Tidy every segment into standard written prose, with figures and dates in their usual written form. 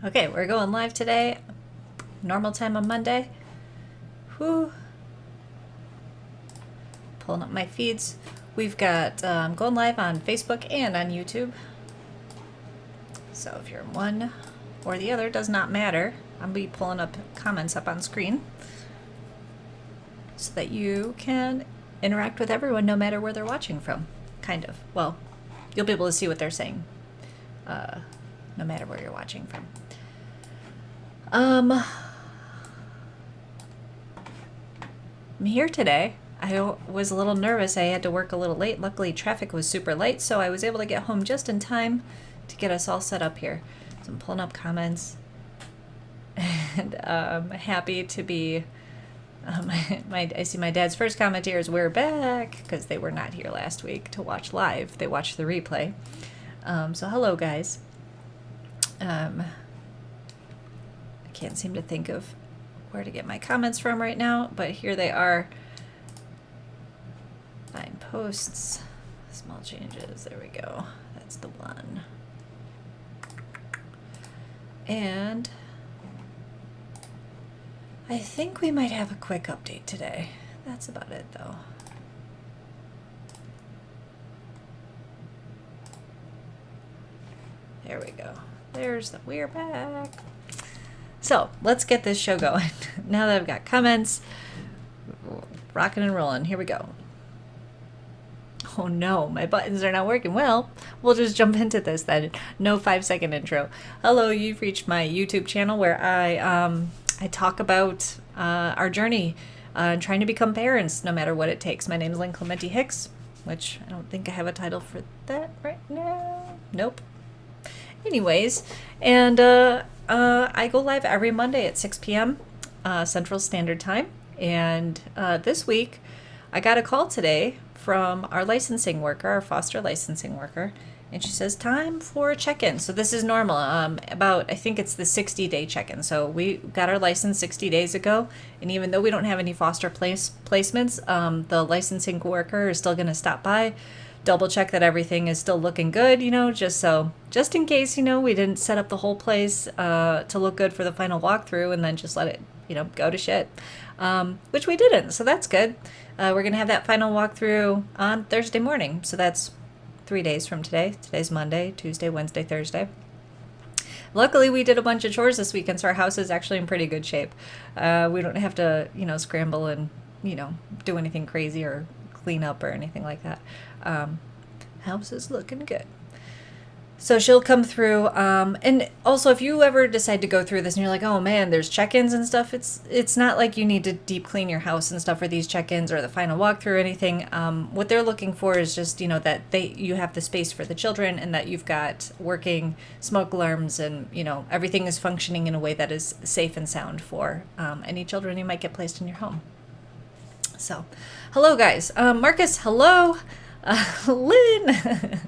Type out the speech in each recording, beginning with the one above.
Okay, we're going live today. Normal time on Monday. Whew. Pulling up my feeds. We've got going live on Facebook and on YouTube. So if you're one or the other, does not matter. I'll be pulling up comments up on screen so that you can interact with everyone no matter where they're watching from. Kind of. Well, you'll be able to see what they're saying no matter where you're watching from. I'm here today. I was a little nervous. I had to work a little late. Luckily, traffic was super light, so I was able to get home just in time to get us all set up here. So I'm pulling up comments, and I'm happy to be. I see my dad's first comment here is "We're back" because they were not here last week to watch live. They watched the replay. So hello, guys. I can't seem to think of where to get my comments from right now, but here they are. Find posts, small changes, there we go. That's the one. And I think we might have a quick update today. That's about it though. There we go. There's the "We're back." So let's get this show going. Now that I've got comments, rocking and rolling. Here we go. Oh no, my buttons are not working. Well, we'll just jump into this then. No 5-second intro. Hello, you've reached my YouTube channel where I talk about our journey trying to become parents, no matter what it takes. My name is Lynn Clementi Hicks, which I don't think I have a title for that right now. Nope. Anyways, and I go live every Monday at 6 p.m. Central Standard Time. And this week, I got a call today from our licensing worker, our foster licensing worker, and she says, time for a check-in. So this is normal. I think it's the 60-day check-in. So we got our license 60 days ago, and even though we don't have any foster placements, the licensing worker is still going to stop by, double check that everything is still looking good, just in case, we didn't set up the whole place to look good for the final walkthrough and then just let it, go to shit, which we didn't. So that's good. We're going to have that final walkthrough on Thursday morning. So that's 3 days from today. Today's Monday, Tuesday, Wednesday, Thursday. Luckily, we did a bunch of chores this weekend, so our house is actually in pretty good shape. We don't have to, scramble and, do anything crazy or clean up or anything like that. House is looking good. So she'll come through, and also if you ever decide to go through this and you're like, oh man, there's check-ins and stuff, it's not like you need to deep clean your house and stuff for these check-ins or the final walkthrough or anything. What they're looking for is just, that you have the space for the children and that you've got working smoke alarms and, everything is functioning in a way that is safe and sound for any children you might get placed in your home. So, hello guys. Marcus, hello. Lynn.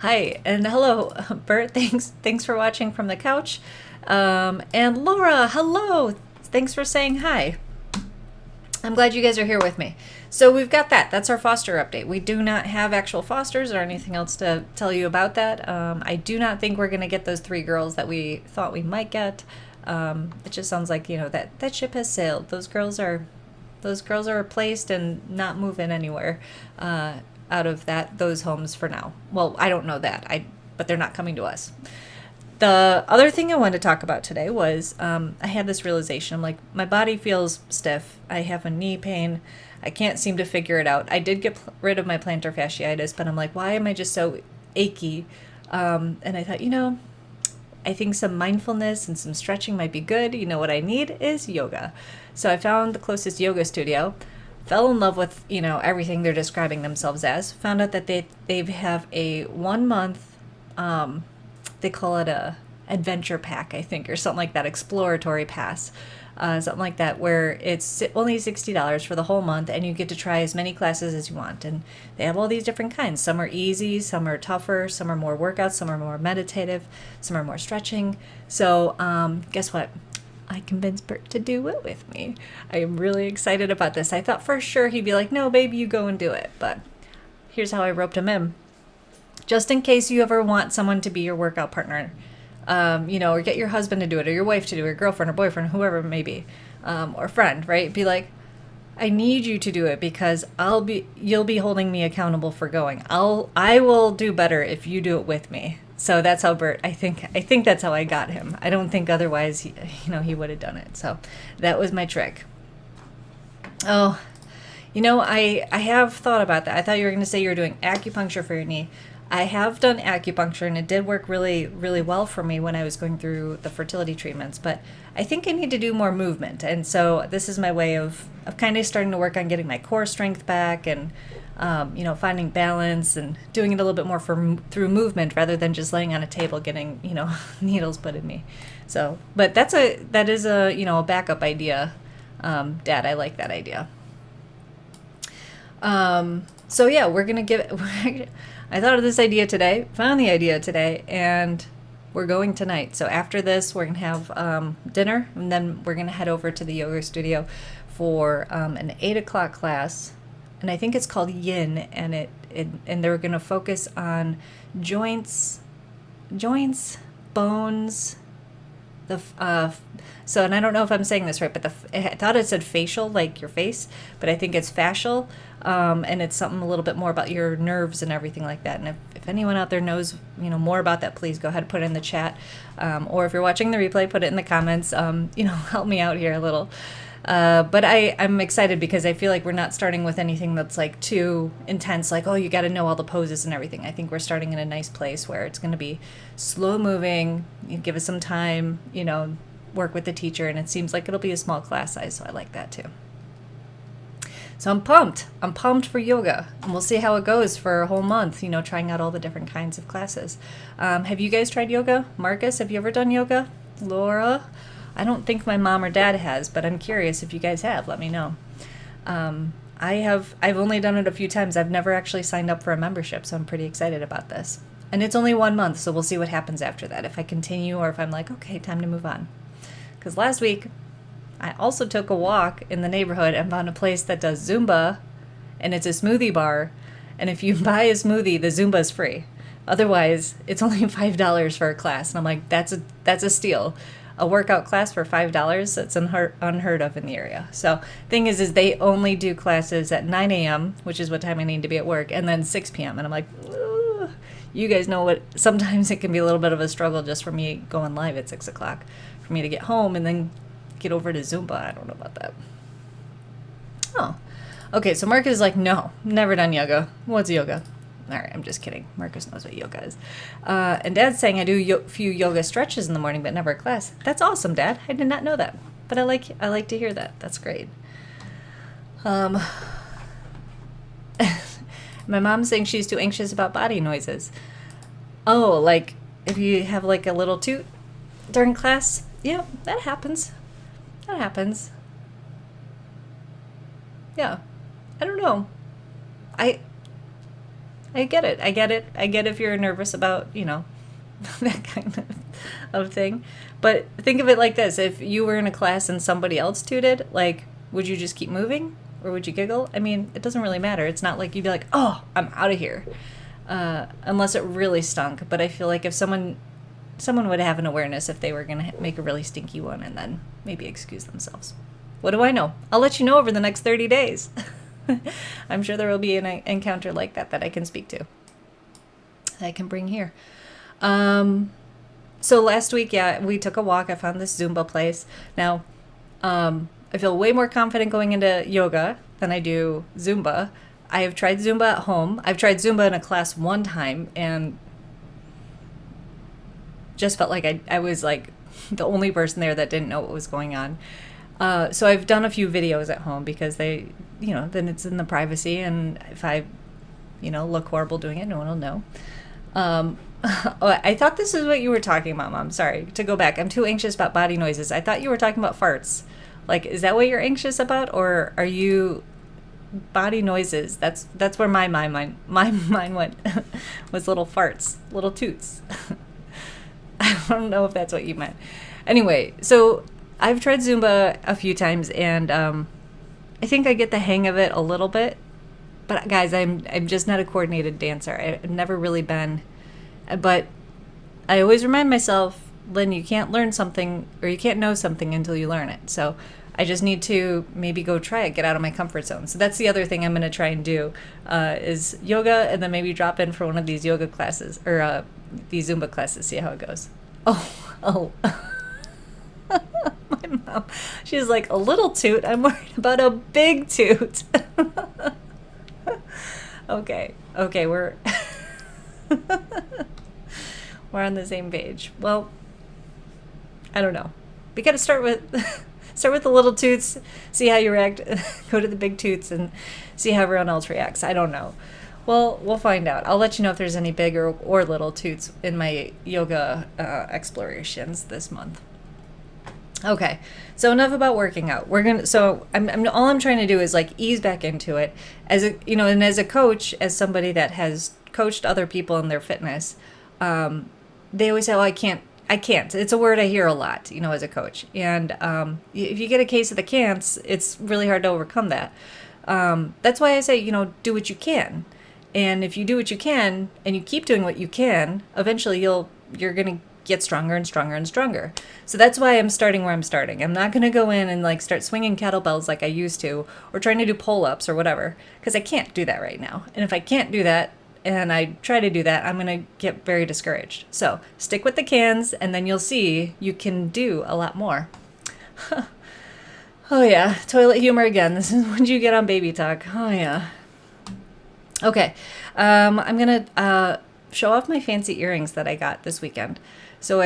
Hi, and hello, Bert. Thanks for watching from the couch. And Laura, hello. Thanks for saying hi. I'm glad you guys are here with me. So we've got that. That's our foster update. We do not have actual fosters or anything else to tell you about that. I do not think we're going to get those 3 girls that we thought we might get. It just sounds like, that ship has sailed. Those girls are replaced and not moving anywhere out of those homes for now. Well, I don't know that, but they're not coming to us. The other thing I wanted to talk about today was I had this realization. I'm like, my body feels stiff. I have a knee pain. I can't seem to figure it out. I did get rid of my plantar fasciitis, but I'm like, why am I just so achy? And I thought, I think some mindfulness and some stretching might be good. What I need is yoga. So I found the closest yoga studio, fell in love with, everything they're describing themselves as, found out that they have a 1 month, they call it a adventure pack, I think, or something like that, exploratory pass, something like that, where it's only $60 for the whole month and you get to try as many classes as you want. And they have all these different kinds. Some are easy, some are tougher, some are more workouts, some are more meditative, some are more stretching. So guess what? I convinced Bert to do it with me. I am really excited about this. I thought for sure he'd be like, no, baby, you go and do it. But here's how I roped him in. Just in case you ever want someone to be your workout partner, or get your husband to do it, or your wife to do it, or your girlfriend or boyfriend, whoever it may be, or friend, right? Be like, I need you to do it because you'll be holding me accountable for going. I will do better if you do it with me. So that's how Bert, I think that's how I got him. I don't think otherwise he would have done it. So that was my trick. Oh, I have thought about that. I thought you were going to say you were doing acupuncture for your knee. I have done acupuncture, and it did work really, really well for me when I was going through the fertility treatments. But I think I need to do more movement. And so this is my way of kind of starting to work on getting my core strength back and, finding balance and doing it a little bit more through movement rather than just laying on a table getting, needles put in me. So, but that is a backup idea. Dad, I like that idea. So yeah, we're going to give it, I thought of this idea today, found the idea today, and we're going tonight. So after this, we're going to have dinner, and then we're going to head over to the yoga studio for an 8 o'clock class. And I think it's called Yin, and and they're going to focus on joints, bones, and I don't know if I'm saying this right, but I thought it said facial, like your face, but I think it's fascial, and it's something a little bit more about your nerves and everything like that. And if anyone out there knows, more about that, please go ahead and put it in the chat, or if you're watching the replay, put it in the comments. Help me out here a little. But I'm excited because I feel like we're not starting with anything that's like too intense, like, oh, you got to know all the poses and everything. I think we're starting in a nice place where it's going to be slow moving. You give us some time, work with the teacher, and it seems like it'll be a small class size, so I like that too. So I'm pumped. I'm pumped for yoga, and we'll see how it goes for a whole month, trying out all the different kinds of classes. Have you guys tried yoga? Marcus, have you ever done yoga? Laura? I don't think my mom or dad has, but I'm curious if you guys have. Let me know. I've only done it a few times. I've never actually signed up for a membership, so I'm pretty excited about this. And it's only 1 month, so we'll see what happens after that, if I continue or if I'm like, okay, time to move on. Because last week, I also took a walk in the neighborhood and found a place that does Zumba, and it's a smoothie bar. And if you buy a smoothie, the Zumba is free. Otherwise, it's only $5 for a class. And I'm like, that's a steal. A workout class for $5, that's unheard of in the area. So thing is they only do classes at 9 a.m., which is what time I need to be at work, and then 6 p.m. And I'm like, ugh. You guys know what, sometimes it can be a little bit of a struggle just for me going live at 6 o'clock, for me to get home and then get over to Zumba. I don't know about that. Oh, okay, so Marcus is like, no, never done yoga. What's yoga? All right, I'm just kidding. Marcus knows what yoga is. And Dad's saying I do a few yoga stretches in the morning, but never a class. That's awesome, Dad. I did not know that. But I like to hear that. That's great. My mom's saying she's too anxious about body noises. Oh, like if you have like a little toot during class? Yeah, that happens. That happens. Yeah. I don't know. I get it. I get if you're nervous about, that kind of thing. But think of it like this. If you were in a class and somebody else tooted, like, would you just keep moving? Or would you giggle? I mean, it doesn't really matter. It's not like you'd be like, oh, I'm out of here. Unless it really stunk. But I feel like if someone would have an awareness if they were going to make a really stinky one and then maybe excuse themselves. What do I know? I'll let you know over the next 30 days. I'm sure there will be an encounter like that I can speak to, that I can bring here. So last week, yeah, we took a walk. I found this Zumba place. Now, I feel way more confident going into yoga than I do Zumba. I have tried Zumba at home. I've tried Zumba in a class one time and just felt like I was like the only person there that didn't know what was going on. So I've done a few videos at home because they, then it's in the privacy, and if I, look horrible doing it, no one will know. I thought this is what you were talking about, Mom. Sorry, to go back. I'm too anxious about body noises. I thought you were talking about farts. Like, is that what you're anxious about, or are you body noises? That's where my mind went, was little farts, little toots. I don't know if that's what you meant. Anyway, so I've tried Zumba a few times, and I think I get the hang of it a little bit. But guys, I'm just not a coordinated dancer. I've never really been. But I always remind myself, Lynn, you can't learn something or you can't know something until you learn it. So I just need to maybe go try it, get out of my comfort zone. So that's the other thing I'm going to try and do is yoga, and then maybe drop in for one of these yoga classes or these Zumba classes, see how it goes. Oh. My mom, she's like, a little toot? I'm worried about a big toot. Okay, we're we're on the same page. Well, I don't know. We got to start with the little toots, see how you react, go to the big toots and see how everyone else reacts. I don't know. Well, we'll find out. I'll let you know if there's any big or little toots in my yoga explorations this month. Okay, so enough about working out. I'm all I'm trying to do is like ease back into it as a, and as a coach, as somebody that has coached other people in their fitness. They always say, "Oh, I can't." It's a word I hear a lot, as a coach. And if you get a case of the can'ts, it's really hard to overcome that. That's why I say, do what you can. And if you do what you can and you keep doing what you can, eventually you're going to get stronger and stronger and stronger. So that's why I'm starting where I'm starting. I'm not going to go in and like start swinging kettlebells like I used to, or trying to do pull-ups or whatever, because I can't do that right now. And if I can't do that, and I try to do that, I'm going to get very discouraged. So stick with the cans, and then you'll see you can do a lot more. Oh yeah, toilet humor again. This is when you get on baby talk. Oh yeah. Okay, I'm going to show off my fancy earrings that I got this weekend. So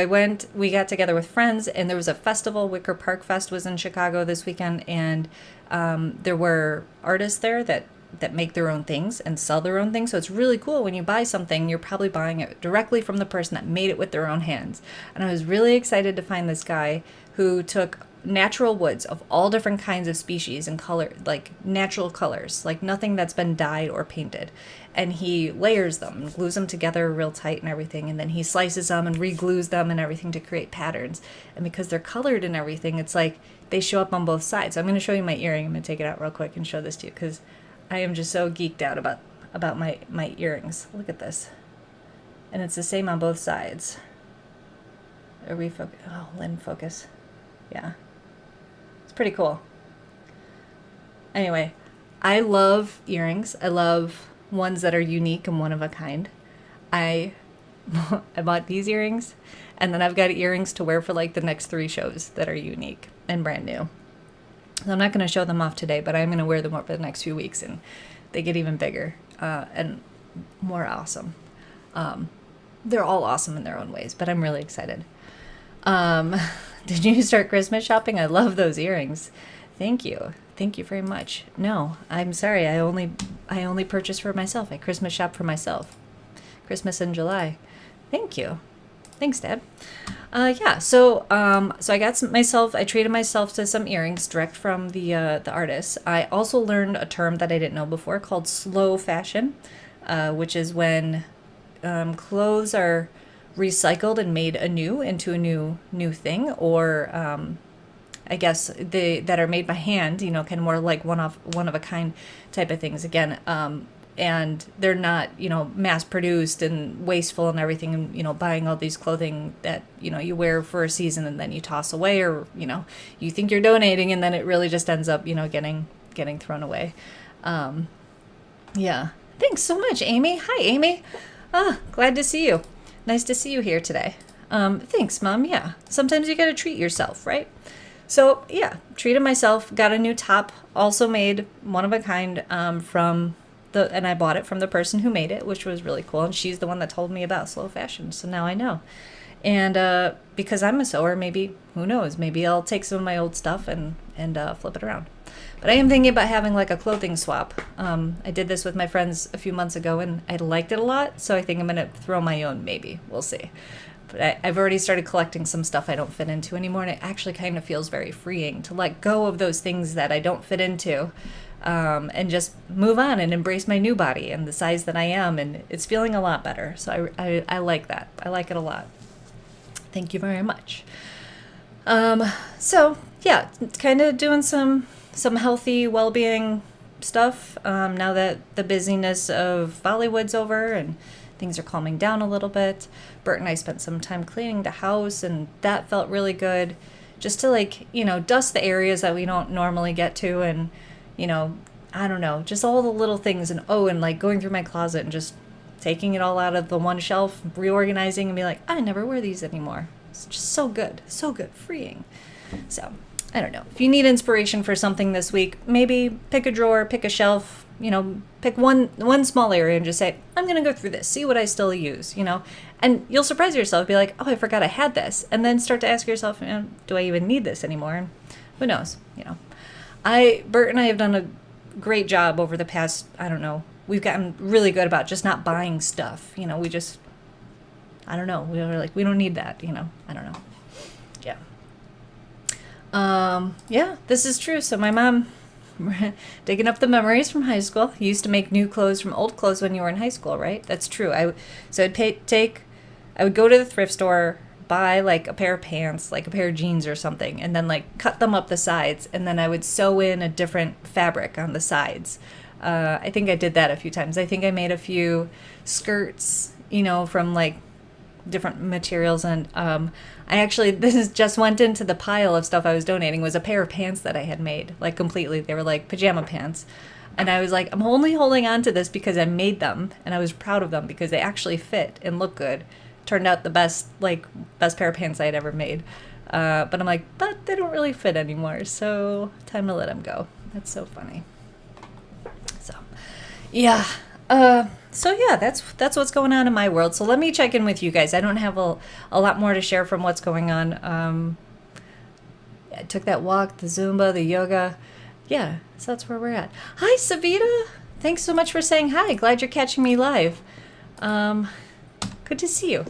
we got together with friends, and there was a festival. Wicker Park Fest was in Chicago this weekend, and there were artists there that make their own things and sell their own things. So it's really cool. When you buy something, you're probably buying it directly from the person that made it with their own hands. And I was really excited to find this guy who took natural woods of all different kinds of species and color, like natural colors, like nothing that's been dyed or painted. And he layers them and glues them together real tight and everything. And then he slices them and re-glues them and everything to create patterns. And because they're colored and everything, it's like they show up on both sides. So I'm going to show you my earring. I'm going to take it out real quick and show this to you, because I am just so geeked out about my earrings. Look at this. And it's the same on both sides. A refocus. Oh, Lynn, focus. Yeah. It's pretty cool. Anyway, I love earrings. I love ones that are unique and one of a kind. I bought these earrings, and then I've got earrings to wear for like the next 3 shows that are unique and brand new. So I'm not going to show them off today, but I'm going to wear them over the next few weeks, and they get even bigger and more awesome. They're all awesome in their own ways, but I'm really excited. Did you start Christmas shopping? I love those earrings. Thank you. Thank you very much. No, I'm sorry. I only purchase for myself. I Christmas shop for myself. Christmas in July. Thank you. Thanks, Dad. So I treated myself to some earrings direct from the artist. I also learned a term that I didn't know before called slow fashion, which is when clothes are recycled and made anew into a new thing, or I guess that are made by hand, kind of more like one of a kind type of things. Again, and they're not, mass produced and wasteful and everything, and, buying all these clothing that, you wear for a season and then you toss away, or, you think you're donating and then it really just ends up, getting thrown away. Yeah. Thanks so much, Amy. Hi, Amy. Glad to see you. Nice to see you here today. Thanks, Mom. Yeah. Sometimes you got to treat yourself, right? So, yeah, treated myself, got a new top, also made one of a kind, and I bought it from the person who made it, which was really cool. And she's the one that told me about slow fashion. So now I know. And because I'm a sewer, maybe, who knows, maybe I'll take some of my old stuff and flip it around. But I am thinking about having like a clothing swap. I did this with my friends a few months ago, and I liked it a lot. So I think I'm going to throw my own, maybe. We'll see. But I've already started collecting some stuff I don't fit into anymore. And it actually kind of feels very freeing to let go of those things that I don't fit into. And just move on and embrace my new body and the size that I am. And it's feeling a lot better. So I like that. I like it a lot. Thank you very much. So yeah, kind of doing some healthy well-being stuff. Now that the busyness of Bollywood's over and things are calming down a little bit. Bert and I spent some time cleaning the house, and that felt really good. Just to like, dust the areas that we don't normally get to, and, I don't know, just all the little things. And and like going through my closet and just taking it all out of the one shelf, reorganizing, and be like, I never wear these anymore. It's just so good, freeing. So, I don't know. If you need inspiration for something this week, maybe pick a drawer, pick a shelf, pick one small area and just say, I'm going to go through this, see what I still use, and you'll surprise yourself, be like, oh, I forgot I had this. And then start to ask yourself, do I even need this anymore? And who knows, Bert and I have done a great job over the past, I don't know, we've gotten really good about just not buying stuff. We just, I don't know, we were like, we don't need that, I don't know. Yeah, this is true. So my mom, digging up the memories from high school, used to make new clothes from old clothes when you were in high school, right? That's true. I would go to the thrift store, buy like a pair of pants, like a pair of jeans or something, and then like cut them up the sides, and then I would sew in a different fabric on the sides. I think I did that a few times. I think I made a few skirts, from like different materials, and this just went into the pile of stuff I was donating, was a pair of pants that I had made, like completely. They were like pajama pants. And I was like, I'm only holding on to this because I made them, and I was proud of them because they actually fit and look good. Turned out the best pair of pants I had ever made. But I'm like, but they don't really fit anymore, so time to let them go. That's so funny. So, yeah. So yeah, that's what's going on in my world. So let me check in with you guys. I don't have a lot more to share from what's going on. I took that walk, the Zumba, the yoga. Yeah, so that's where we're at. Hi, Savita. Thanks so much for saying hi. Glad you're catching me live. Good to see you.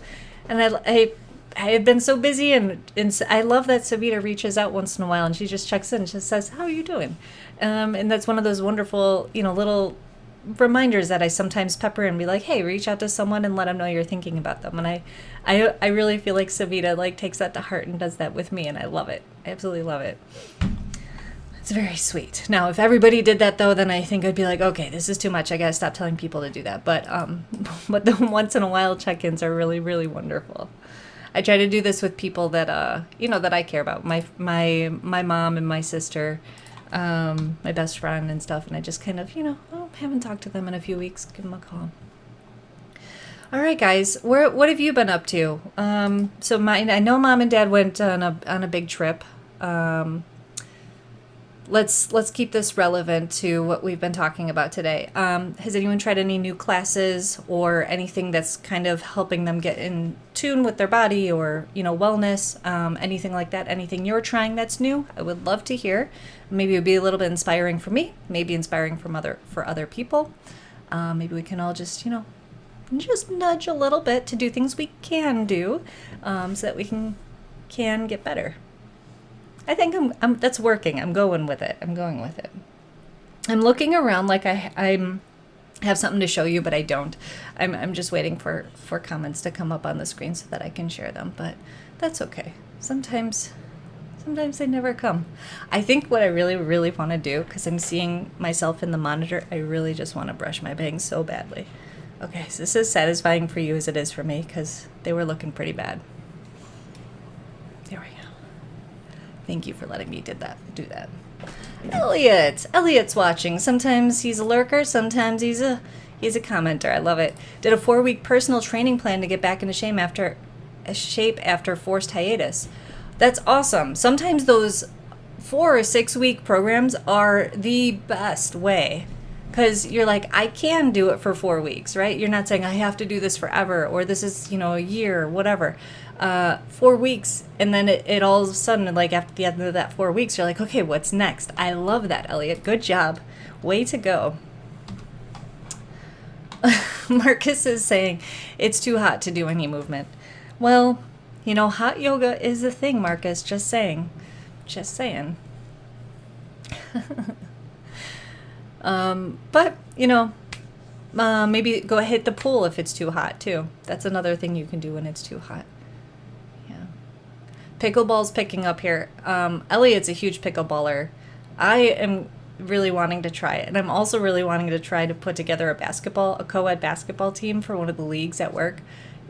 And I have been so busy, and I love that Savita reaches out once in a while, and she just checks in and just says, how are you doing? And that's one of those wonderful, little reminders that I sometimes pepper and be like, hey, reach out to someone and let them know you're thinking about them. And I really feel like Savita like takes that to heart and does that with me, and I love it. I absolutely love it. It's very sweet. Now, if everybody did that though, then I think I'd be like, okay, this is too much. I gotta stop telling people to do that. But the once in a while check-ins are really, really wonderful. I try to do this with people that that I care about. My mom and my sister. My best friend and stuff, and I just kind of, haven't talked to them in a few weeks. Give them a call. All right, guys, what have you been up to? So I know Mom and Dad went on a big trip. Let's keep this relevant to what we've been talking about today. Has anyone tried any new classes or anything that's kind of helping them get in tune with their body or, wellness, anything like that? Anything you're trying that's new? I would love to hear. Maybe it would be a little bit inspiring for me, maybe inspiring for other people. Maybe we can all just, just nudge a little bit to do things we can do, so that we can get better. I think that's working. I'm going with it. I'm looking around like I'm have something to show you, but I don't. I'm just waiting for comments to come up on the screen so that I can share them, but that's okay. Sometimes they never come. I think what I really, really want to do, because I'm seeing myself in the monitor, I really just want to brush my bangs so badly. Okay, so this is satisfying for you as it is for me, because they were looking pretty bad. There we go. Thank you for letting me do that. Elliot's watching. Sometimes he's a lurker, sometimes he's a commenter. I love it. Did a 4-week personal training plan to get back into shape after forced hiatus. That's awesome. Sometimes those 4 or 6 week programs are the best way, because you're like, I can do it for 4 weeks, right? You're not saying I have to do this forever, or this is, a year, whatever. 4 weeks, and then it all of a sudden, like after the end of that 4 weeks, you're like, okay, what's next? I love that, Elliot. Good job. Way to go. Marcus is saying it's too hot to do any movement. Well, hot yoga is a thing, Marcus. Just saying. But, maybe go hit the pool if it's too hot, too. That's another thing you can do when it's too hot. Yeah. Pickleball's picking up here. Elliot's a huge pickleballer. I am really wanting to try it. And I'm also really wanting to try to put together a co-ed basketball team for one of the leagues at work.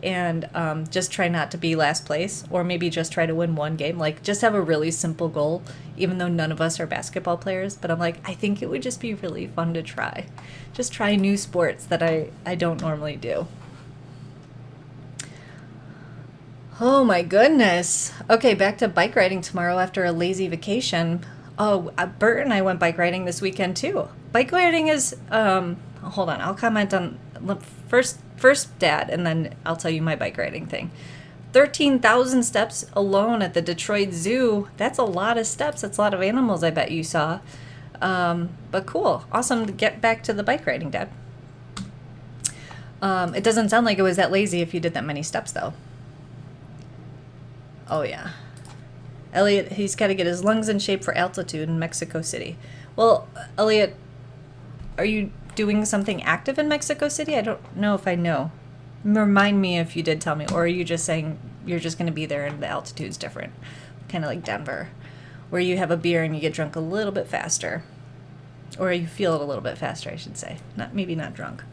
And just try not to be last place, or maybe just try to win one game. Like, just have a really simple goal, even though none of us are basketball players. But I'm like, I think it would just be really fun to try. Just try new sports that I don't normally do. Oh my goodness. Okay, back to bike riding tomorrow after a lazy vacation. Oh, Bert and I went bike riding this weekend too. Bike riding is, hold on, I'll comment on first Dad, and then I'll tell you my bike riding thing. 13,000 steps alone at the Detroit Zoo. That's a lot of steps. That's a lot of animals I bet you saw. But cool. Awesome to get back to the bike riding, Dad. It doesn't sound like it was that lazy if you did that many steps, though. Oh, yeah. Elliot, he's got to get his lungs in shape for altitude in Mexico City. Well, Elliot, are you doing something active in Mexico City? I don't know if I know. Remind me if you did tell me. Or are you just saying you're just going to be there and the altitude's different? Kind of like Denver, where you have a beer and you get drunk a little bit faster. Or you feel it a little bit faster, I should say. Maybe not drunk.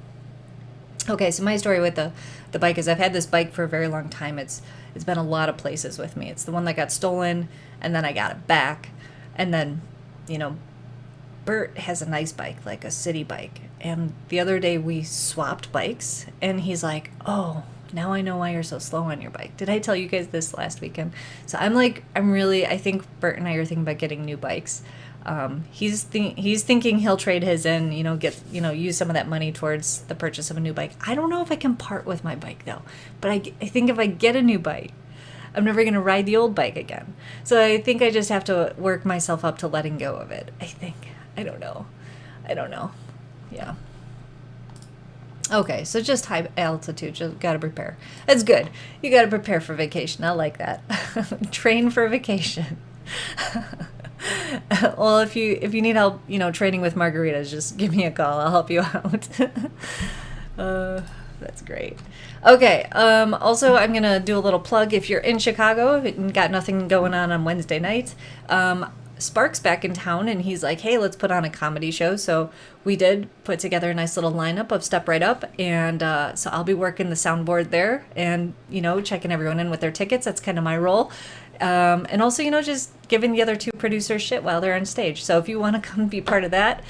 Okay, so my story with the bike is I've had this bike for a very long time. It's been a lot of places with me. It's the one that got stolen, and then I got it back. And then, Bert has a nice bike, like a city bike. And the other day we swapped bikes, and he's like, oh, now I know why you're so slow on your bike. Did I tell you guys this last weekend? So I think Bert and I are thinking about getting new bikes. He's thinking he'll trade his in, use some of that money towards the purchase of a new bike. I don't know if I can part with my bike though, but I think if I get a new bike, I'm never going to ride the old bike again. So I think I just have to work myself up to letting go of it. I don't know. Yeah. Okay, so just high altitude, just gotta prepare. That's good. You gotta prepare for vacation. I like that. Train for vacation. Well, if you need help, training with margaritas, just give me a call. I'll help you out. That's great. Okay. Also, I'm gonna do a little plug. If you're in Chicago and got nothing going on Wednesday night, Spark's back in town, and he's like, hey, let's put on a comedy show. So we did put together a nice little lineup of Step Right Up, and so I'll be working the soundboard there and, checking everyone in with their tickets. That's kind of my role. And also, just giving the other two producers shit while they're on stage. So if you want to come be part of that,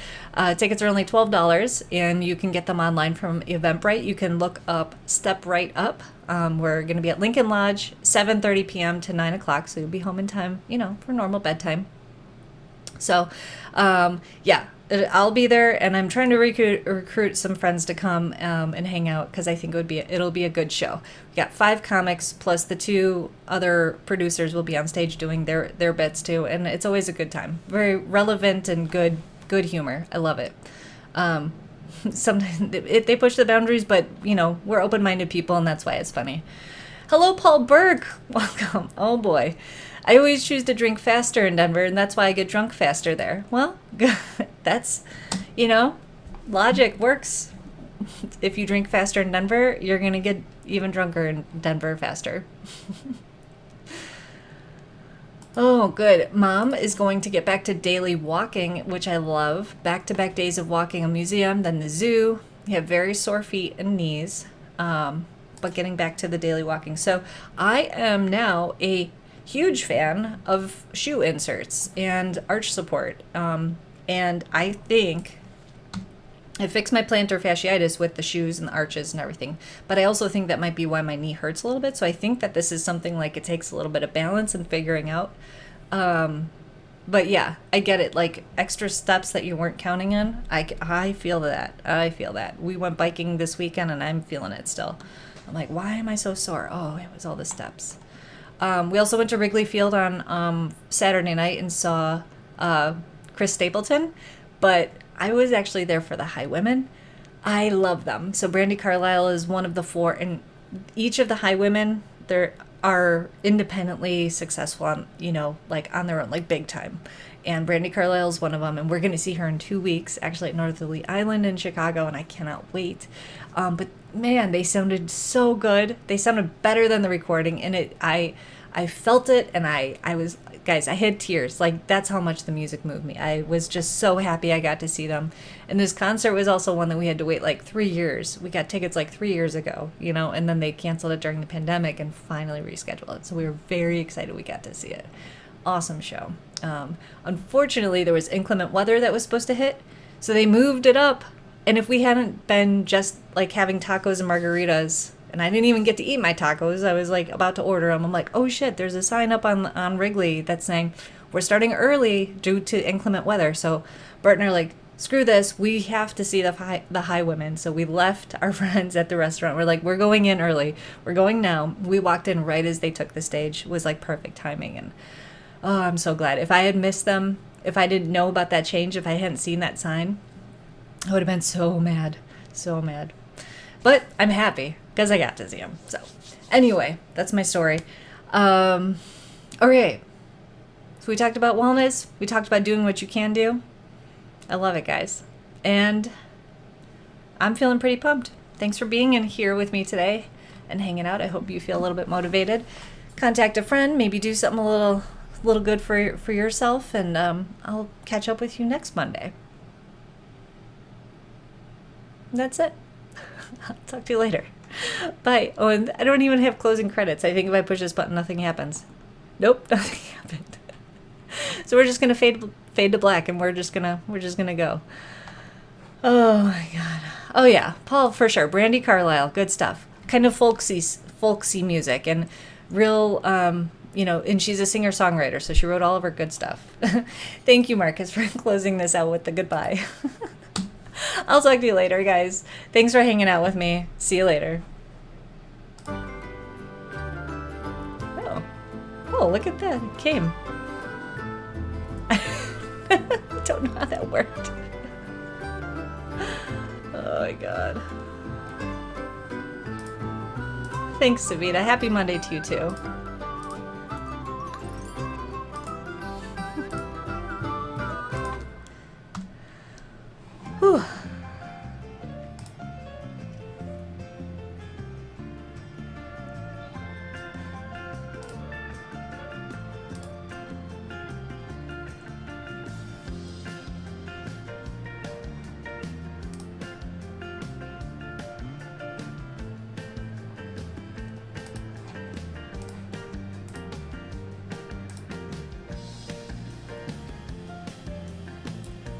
tickets are only $12, and you can get them online from Eventbrite. You can look up Step Right Up. We're going to be at Lincoln Lodge, 7:30 p.m. to 9 o'clock, so you'll be home in time, for normal bedtime. So, yeah, I'll be there, and I'm trying to recruit some friends to come and hang out, because I think it'll be a good show. We got 5 comics plus the 2 other producers will be on stage doing their bits too, and it's always a good time. Very relevant and good humor. I love it. Sometimes they push the boundaries, but we're open-minded people, and that's why it's funny. Hello, Paul Berg. Welcome. Oh boy. I always choose to drink faster in Denver, and that's why I get drunk faster there. Well, that's, logic works. If you drink faster in Denver, you're going to get even drunker in Denver faster. Oh, good. Mom is going to get back to daily walking, which I love. Back-to-back days of walking a museum, then the zoo. You have very sore feet and knees, but getting back to the daily walking. So I am now a huge fan of shoe inserts and arch support. And I think I fixed my plantar fasciitis with the shoes and the arches and everything. But I also think that might be why my knee hurts a little bit. So I think that this is something like it takes a little bit of balance and figuring out. But yeah, I get it. Like extra steps that you weren't counting on. I feel that. We went biking this weekend and I'm feeling it still. I'm like, why am I so sore? Oh, it was all the steps. We also went to Wrigley Field on Saturday night and saw Chris Stapleton, but I was actually there for the High Women. I love them. So Brandi Carlile is one of the 4, and each of the High Women are independently successful on, on their own, like big time. And Brandi Carlile is one of them, and we're going to see her in 2 weeks, actually at Northerly Island in Chicago, and I cannot wait. But man, they sounded so good. They sounded better than the recording, and I felt it, and I was guys, I had tears. Like, that's how much the music moved me. I was just so happy I got to see them. And this concert was also one that we had to wait like 3 years. We got tickets like 3 years ago, you know, and then they canceled it during the pandemic and finally rescheduled it. So we were very excited we got to see it. Awesome show. Unfortunately, there was inclement weather that was supposed to hit, so they moved it up. And if we hadn't been just like having tacos and margaritas, and I didn't even get to eat my tacos, I was like about to order them. I'm like, oh shit, there's a sign up on Wrigley that's saying we're starting early due to inclement weather. So Bert and I are like, screw this, we have to see the high women. So we left our friends at the restaurant. We're like, we're going in early. We're going now. We walked in right as they took the stage. It was like perfect timing. And oh, I'm so glad. If I had missed them, if I didn't know about that change, if I hadn't seen that sign, I would have been so mad. So mad. But I'm happy because I got to see them. So anyway, that's my story. Okay. So we talked about wellness. We talked about doing what you can do. I love it, guys. And I'm feeling pretty pumped. Thanks for being in here with me today and hanging out. I hope you feel a little bit motivated. Contact a friend. Maybe do something a little good for yourself. And I'll catch up with you next Monday. That's it. I'll talk to you later. Bye. Oh, and I don't even have closing credits. I think if I push this button, nothing happens. Nope, nothing happened. So we're just gonna fade to black, and we're just gonna go. Oh my god. Oh yeah, Paul for sure. Brandy Carlisle, good stuff. Kind of folksy music, and real. And she's a singer-songwriter, so she wrote all of her good stuff. Thank you, Marcus, for closing this out with the goodbye. I'll talk to you later, guys. Thanks for hanging out with me. See you later. Oh, look at that. It came. I don't know how that worked. Oh my god. Thanks, Savita. Happy Monday to you too.